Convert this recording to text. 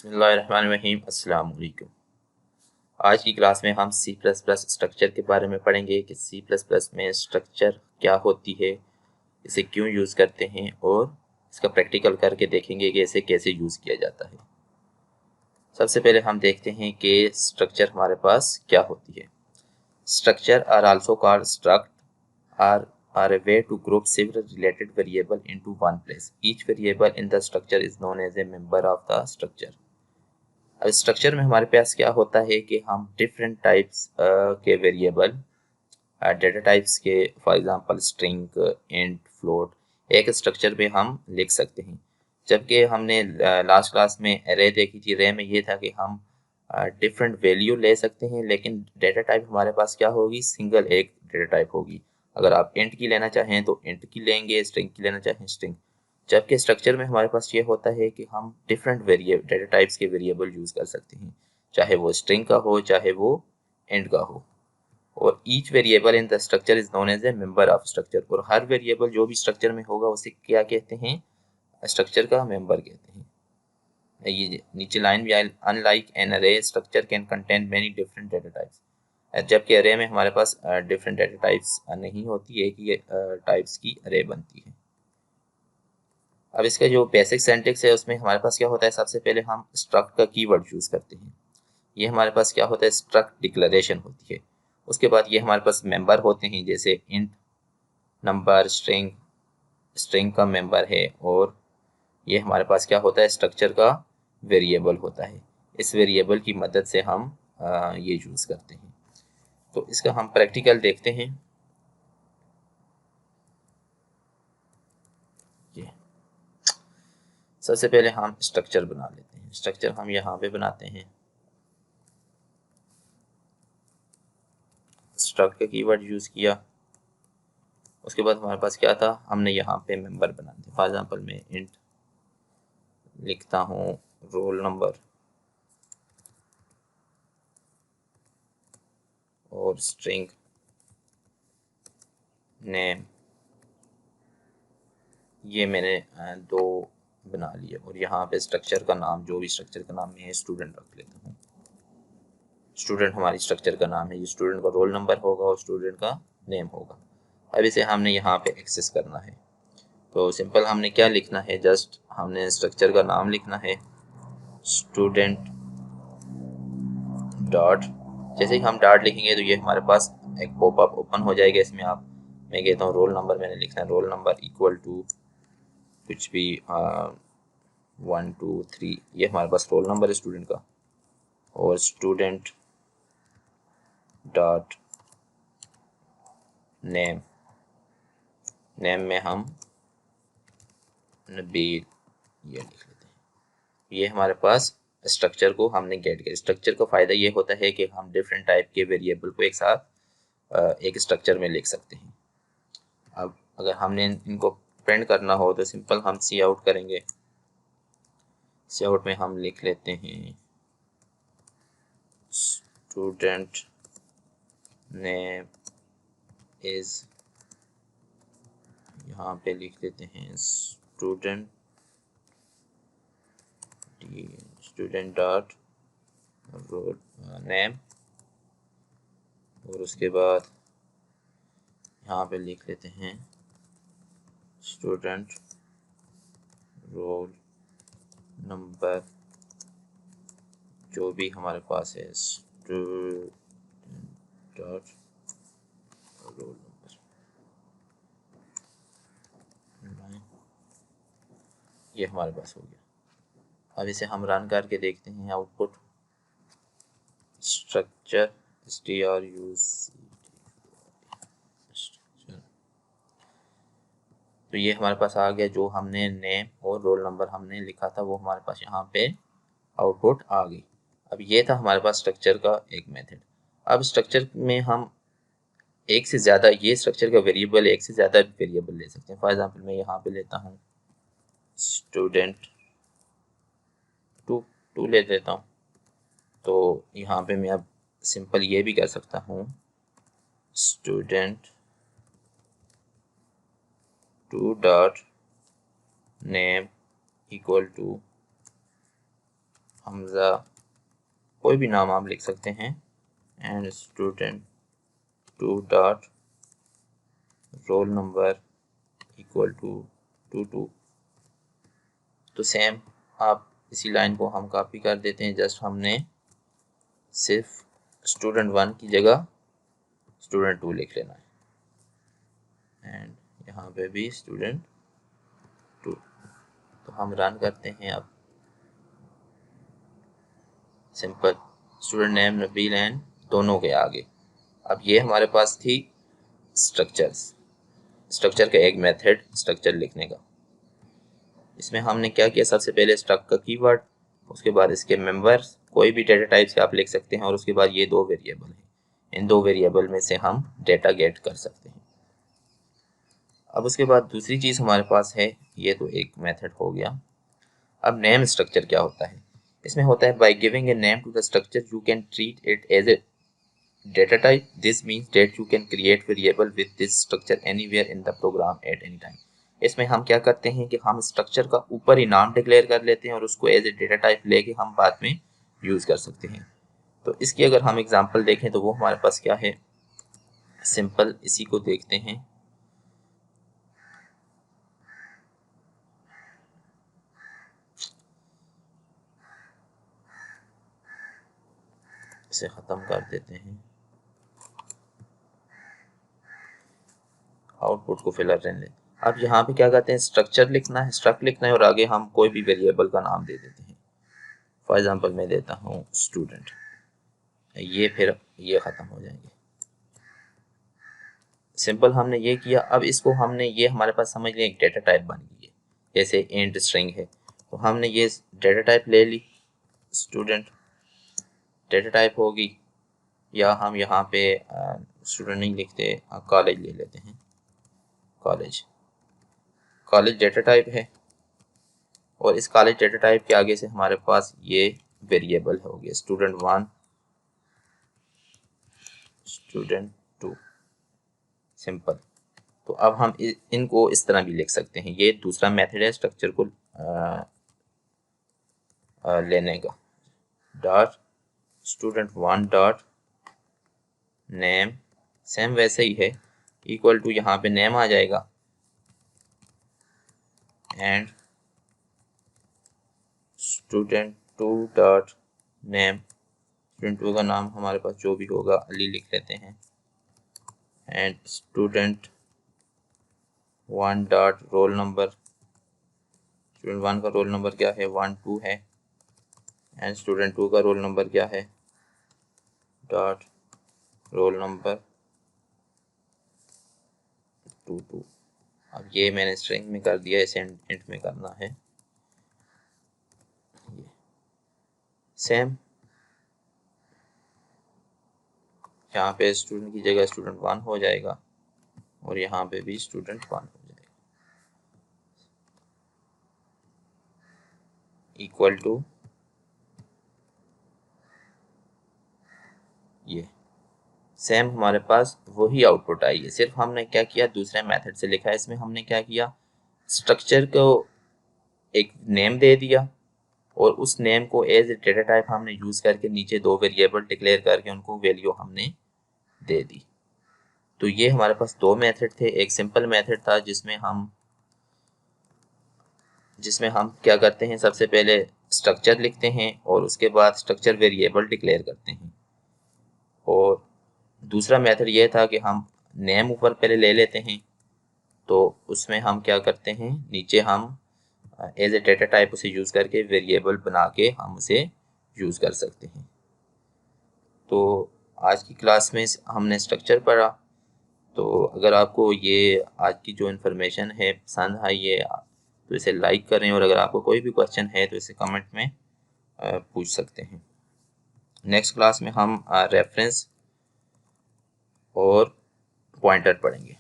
बिस्मिल्लाहिर्रहमानिर्रहीम। अस्सलाम वालेकुम। आज की क्लास में हम सी प्लस प्लस स्ट्रक्चर के बारे में पढ़ेंगे कि सी प्लस प्लस में स्ट्रक्चर क्या होती है, इसे क्यों यूज़ करते हैं और इसका प्रैक्टिकल करके देखेंगे कि इसे कैसे यूज़ किया जाता है। सबसे पहले हम देखते हैं कि स्ट्रक्चर हमारे पास क्या होती है। Structure are also called struct are a way to group several related variable into one place. Each variable in the structure is known as a member of the structure. अब स्ट्रक्चर में हमारे पास क्या होता है कि हम डिफरेंट टाइप्स के variable data types के for example string, int, float एक स्ट्रक्चर में हम लिख सकते हैं। जबकि हमने लास्ट क्लास में एरे देखी थी, एरे में ये था कि हम डिफरेंट वैल्यू ले सकते हैं, लेकिन डेटा टाइप हमारे पास क्या होगी, सिंगल एक डेटा टाइप होगी। अगर आप इंट की लेना चाहें तो इंट की लेंगे, स्ट्रिंग की लेना चाहें स्ट्रिंग। जबकि स्ट्रक्चर में हमारे पास ये होता है कि हम डिफरेंट वेरिएबल डेटा टाइप्स के वेरिएबल यूज कर सकते हैं, चाहे वो स्ट्रिंग का हो चाहे वो इंट का हो। और each variable in the structure is known as a member of structure. और हर वेरिएबल जो भी स्ट्रक्चर में होगा उसे क्या कहते हैं, स्ट्रक्चर का मेंबर कहते हैं। ये नीचे लाइन भी, अनलाइक एन अरे structure can contain many different data types. जबकि अरे में हमारे पास डिफरेंट डेटा टाइप्स नहीं होती, एक ही टाइप्स की अरे बनती है। अब इसका जो बेसिक सिंटैक्स है उसमें हमारे पास क्या होता है, सबसे पहले हम स्ट्रक्ट का कीवर्ड यूज करते हैं। ये हमारे पास क्या होता है, स्ट्रक्ट डिक्लेरेशन होती है। उसके बाद ये हमारे पास मेंबर होते हैं, जैसे इंट, नंबर, स्ट्रिंग, स्ट्रिंग का मेंबर है। और ये हमारे पास क्या होता है, स्ट्रक्चर का वेरिएबल होता है। इस वेरिएबल की मदद से हम ये यूज करते हैं। तो इसका हम प्रैक्टिकल देखते हैं। ये सबसे पहले हम स्ट्रक्चर बना लेते हैं। स्ट्रक्चर हम यहाँ पे बनाते हैं। स्ट्रक्ट का कीवर्ड यूज किया, उसके बाद हमारे पास क्या था, हमने यहाँ पे मेंबर बना दिया। फॉर एग्जांपल मैं इंट लिखता हूँ रोल नंबर और स्ट्रिंग नेम, ये मैंने दो बना लिए। और यहाँ पे स्ट्रक्चर का नाम, जो भी स्ट्रक्चर का नाम है, स्टूडेंट रख लेता हूँ। स्टूडेंट हमारी स्ट्रक्चर का नाम है, ये स्टूडेंट का रोल नंबर होगा और स्टूडेंट का नेम होगा। अब इसे हमने यहाँ पे एक्सेस करना है। तो सिंपल हमने क्या लिखना है, जस्ट हमने स्ट्रक्चर का नाम लिखना है, स्टूडेंट डॉट। जैसे ही हम डॉट लिखेंगे तो ये हमारे पास एक पॉपअप ओपन हो जाएगा। इसमें आप, मैं कहता हूँ रोल नंबर मैंने लिखना है, रोल नंबर इक्वल टू कुछ भी 1 2 3, ये हमारे पास रोल नंबर है स्टूडेंट का। और स्टूडेंट डॉट नेम, नेम में हम नबील ये लिख लेते हैं। ये हमारे पास स्ट्रक्चर को हमने गेट किया। स्ट्रक्चर का फ़ायदा ये होता है कि हम डिफरेंट टाइप के वेरिएबल को एक साथ एक स्ट्रक्चर में लिख सकते हैं। अब अगर हमने इनको प्रिंट करना हो तो सिंपल हम सी आउट करेंगे। सी आउट में हम लिख लेते हैं स्टूडेंट नेम इज, यहाँ पे लिख देते हैं स्टूडेंट डॉट रोल नेम। और उसके बाद यहाँ पे लिख लेते हैं स्टूडेंट रोल नंबर, जो भी हमारे पास है, स्टूडेंट डॉट रोल नंबर। ये हमारे पास हो गया। अब इसे हम रन करके देखते हैं आउटपुट। स्ट्रक्चर तो ये हमारे पास आ गया। जो हमने नेम और रोल नंबर हमने लिखा था वो हमारे पास यहाँ पे आउटपुट आ गई। अब ये था हमारे पास स्ट्रक्चर का एक मेथड। अब स्ट्रक्चर में हम एक से ज़्यादा, ये स्ट्रक्चर का वेरिएबल एक से ज़्यादा वेरिएबल ले सकते हैं। फॉर एग्जांपल मैं यहाँ पे लेता हूँ स्टूडेंट टू ले लेता हूँ। तो यहाँ पे मैं अब सिंपल ये भी कर सकता हूँ student two dot name equal to Hamza, कोई भी नाम आप लिख सकते हैं, and student 2 dot roll number equal to 22। तो सेम आप इसी लाइन को हम कॉपी कर देते हैं, जस्ट हमने सिर्फ स्टूडेंट 1 की जगह स्टूडेंट 2 लिख लेना है, एंड यहाँ पे भी स्टूडेंट 2। तो हम रन करते हैं अब। Simple, student name Nabeel and दोनों के आगे। अब ये हमारे पास थी स्ट्रक्चर का एक मेथड स्ट्रक्चर लिखने का। इसमें हमने क्या किया, सबसे पहले स्ट्रक्ट का कीवर्ड, उसके बाद इसके मेंबर्स, कोई भी डेटा टाइप से आप लिख सकते हैं, और उसके बाद ये 2 वेरिएबल हैं, इन 2 वेरिएबल में से हम डेटा गेट कर सकते हैं। अब उसके बाद दूसरी चीज़ हमारे पास है, ये तो एक मेथड हो गया। अब नेम स्ट्रक्चर क्या होता है? इसमें होता है by giving a name to the structure you can treat it as a data type. This means that you can create variable with this structure anywhere in the program at any time. इसमें हम क्या करते हैं कि हम structure का ऊपर ही नाम डिक्लेयर कर लेते हैं और उसको एज ए डेटा टाइप लेके हम बाद में यूज़ कर सकते हैं। तो इसकी अगर हम एग्जांपल देखें तो वो हमारे पास क्या है, सिंपल इसी को देखते हैं। इसे ख़त्म कर देते हैं, आउटपुट को फिलर रहने दें। अब यहाँ पे क्या करते हैं, स्ट्रक्चर लिखना है, स्ट्रक्ट लिखना है, और आगे हम कोई भी वेरिएबल का नाम दे देते हैं। फॉर एग्जांपल मैं देता हूँ स्टूडेंट, ये फिर ये ख़त्म हो जाएंगे। सिंपल हमने ये किया। अब इसको हमने, ये हमारे पास समझ लिया एक डेटा टाइप बन गई है, जैसे इंट स्ट्रिंग है, तो हमने ये डेटा टाइप ले ली, स्टूडेंट डेटा टाइप होगी, या हम यहाँ पे स्टूडेंट नहीं लिखते, कॉलेज ले लेते हैं, कॉलेज डेटा टाइप है, और इस कॉलेज डेटा टाइप के आगे से हमारे पास ये वेरिएबल हो गया स्टूडेंट 1 स्टूडेंट 2। सिंपल। तो अब हम इनको इस तरह भी लिख सकते हैं, ये दूसरा मेथड है स्ट्रक्चर को लेने का। Dot student 1 dot name, same वैसे ही है, इक्वल टू यहाँ पे नेम आ जाएगा, and student 2 dot name, student 2 का नाम हमारे पास जो भी होगा अली लिख लेते हैं, and student 1 dot roll number, student 1 का रोल नंबर क्या है, 1 2 है, एंड स्टूडेंट 2 का रोल नंबर क्या है, डॉट रोल नंबर 2 2। अब ये मैंने स्ट्रिंग में कर दिया, इसे इंट में करना है। सेम यहाँ पे स्टूडेंट की जगह स्टूडेंट 1 हो जाएगा, और यहाँ पे भी स्टूडेंट 1 हो जाएगा, इक्वल टू ये। सेम हमारे पास वही आउटपुट आई है, सिर्फ हमने क्या किया, दूसरे मेथड से लिखा है। इसमें हमने क्या किया, स्ट्रक्चर को एक नेम दे दिया, और उस नेम को एज ए डेटा टाइप हमने यूज करके नीचे 2 वेरिएबल डिक्लेयर करके उनको वैल्यू हमने दे दी। तो ये हमारे पास 2 मेथड थे। एक सिंपल मेथड था जिसमें हम क्या करते हैं, सबसे पहले स्ट्रक्चर लिखते हैं और उसके बाद स्ट्रक्चर वेरिएबल डिक्लेयर करते हैं, और दूसरा मेथड ये था कि हम नेम ऊपर पहले ले लेते हैं, तो उसमें हम क्या करते हैं, नीचे हम एज ए डेटा टाइप उसे यूज़ करके वेरिएबल बना के हम उसे यूज़ कर सकते हैं। तो आज की क्लास में हमने स्ट्रक्चर पढ़ा। तो अगर आपको ये आज की जो इन्फॉर्मेशन है पसंद आई है तो इसे लाइक करें, और अगर आपको कोई भी क्वेश्चन है तो इसे कमेंट में पूछ सकते हैं। नेक्स्ट क्लास में हम रेफरेंस और पॉइंटर पढ़ेंगे।